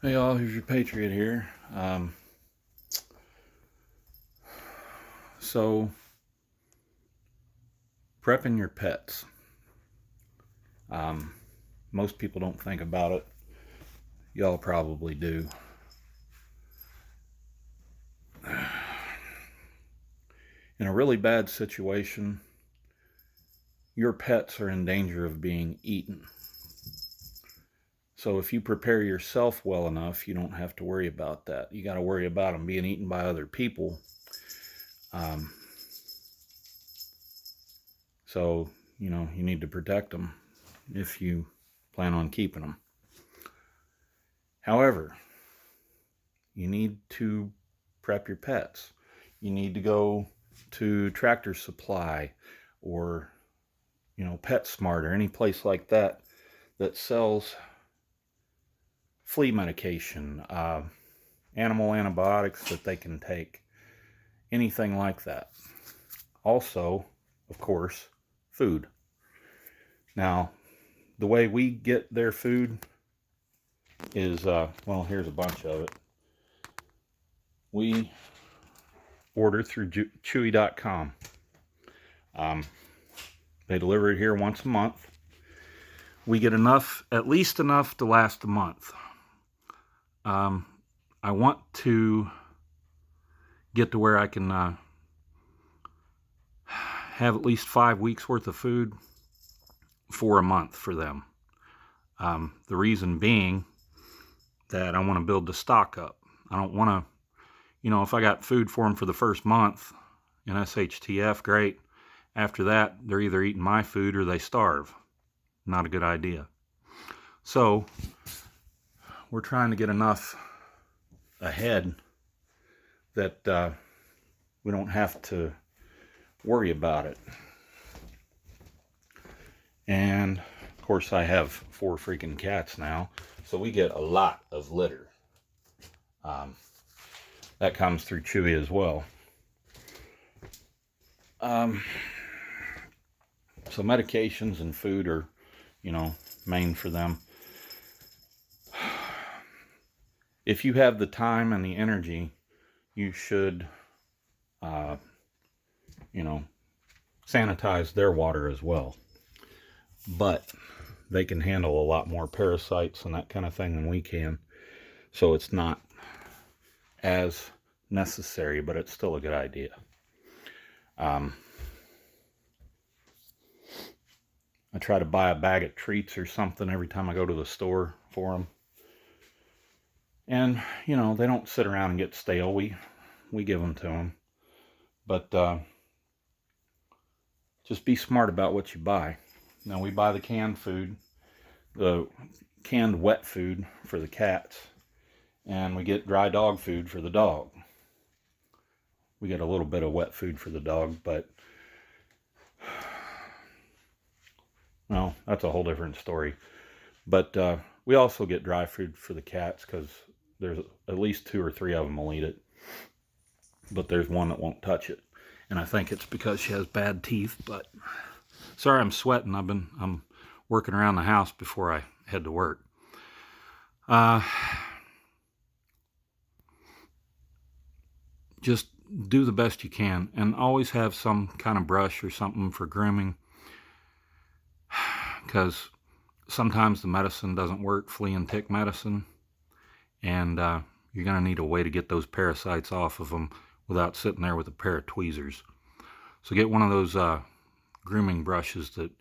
Hey all, here's your Patriot here. So, prepping your pets. Um, Most people don't think about it. Y'all probably do. In a really bad situation, your pets are in danger of being eaten. So, if you prepare yourself well enough, you don't have to worry about that. You got to worry about them being eaten by other people. Um, so, you need to protect them if you plan on keeping them. However, you need to prep your pets. You need to go to Tractor Supply or PetSmart or any place like that that sells flea medication, animal antibiotics that they can take, anything like that. Also, of course, food. Now, the way we get their food is, well, here's a bunch of it. We order through Chewy.com. Um, they deliver it here once a month. We get enough, at least enough to last a month. I want to get to where I can have at least 5 weeks worth of food for a month for them. The reason being that I want to build the stock up. I don't want to, if I got food for them for the first month in SHTF, great. After that, they're either eating my food or they starve. Not a good idea. So we're trying to get enough ahead that we don't have to worry about it. And of course, I have 4 freaking cats now, so we get a lot of litter. That comes through Chewy as well. So medications and food are, main for them. If you have the time and the energy, you should, sanitize their water as well. But they can handle a lot more parasites and that kind of thing than we can. So it's not as necessary, but it's still a good idea. I try to buy a bag of treats or something every time I go to the store for them. And, they don't sit around and get stale. We give them to them. But just be smart about what you buy. Now, we buy the canned food, the canned wet food for the cats, and we get dry dog food for the dog. We get a little bit of wet food for the dog, but well, that's a whole different story. But we also get dry food for the cats because there's at least 2 or 3 of them will eat it, but there's one that won't touch it, and I think it's because she has bad teeth. But sorry, I'm sweating. I'm working around the house before I head to work. Just do the best you can, and always have some kind of brush or something for grooming, because sometimes the medicine doesn't work, flea and tick medicine, and you're going to need a way to get those parasites off of them without sitting there with a pair of tweezers. So get one of those grooming brushes that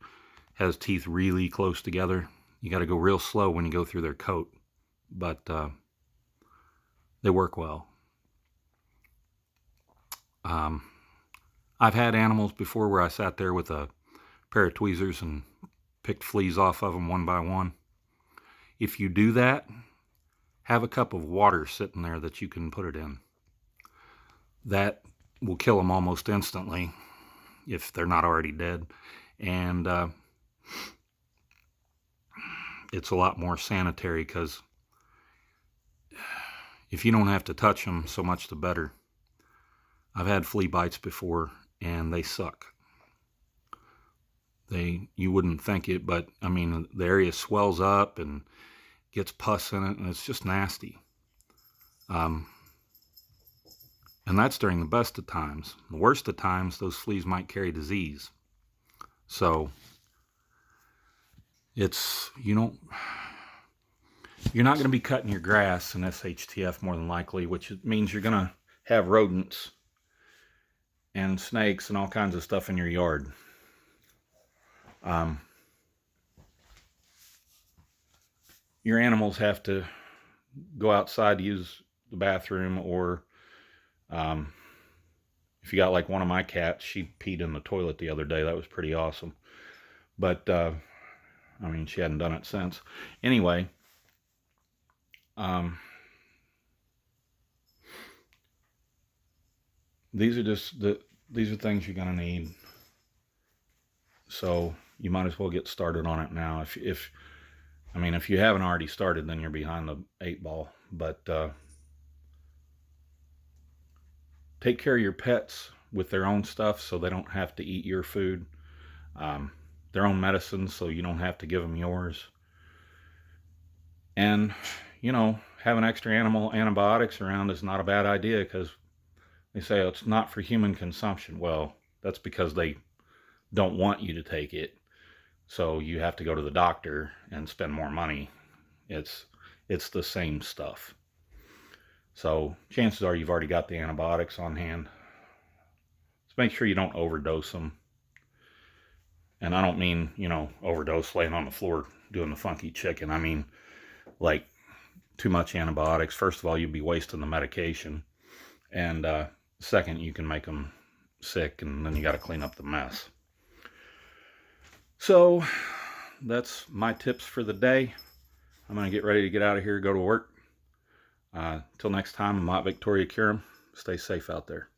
has teeth really close together. You got to go real slow when you go through their coat, but they work well. I've had animals before where I sat there with a pair of tweezers and picked fleas off of them one by one. If you do that, have a cup of water sitting there that you can put it in. That will kill them almost instantly if they're not already dead. And it's a lot more sanitary because if you don't have to touch them, so much the better. I've had flea bites before, and they suck. You wouldn't think it, but I mean, the area swells up and gets pus in it, and it's just nasty. And that's during the best of times. The worst of times, those fleas might carry disease. So it's, you're not going to be cutting your grass in SHTF more than likely, which means you're going to have rodents and snakes and all kinds of stuff in your yard. Your animals have to go outside to use the bathroom, or if you got like one of my cats, she peed in the toilet the other day. That was pretty awesome. But I mean, she hadn't done it since. Anyway, these are things you're gonna need. So you might as well get started on it now. If you haven't already started, then you're behind the 8 ball. But take care of your pets with their own stuff, so they don't have to eat your food. Their own medicine, so you don't have to give them yours. And have an extra animal antibiotics around is not a bad idea, because they say it's not for human consumption. Well, that's because they don't want you to take it, so you have to go to the doctor and spend more money. It's the same stuff. So chances are you've already got the antibiotics on hand. Just make sure you don't overdose them. And I don't mean, overdose laying on the floor doing the funky chicken. I mean, like, too much antibiotics. First of all, you'd be wasting the medication. And second, you can make them sick, and then you got to clean up the mess. So that's my tips for the day. I'm going to get ready to get out of here, go to work. Till next time, I'm Mott Victoria Curum. Stay safe out there.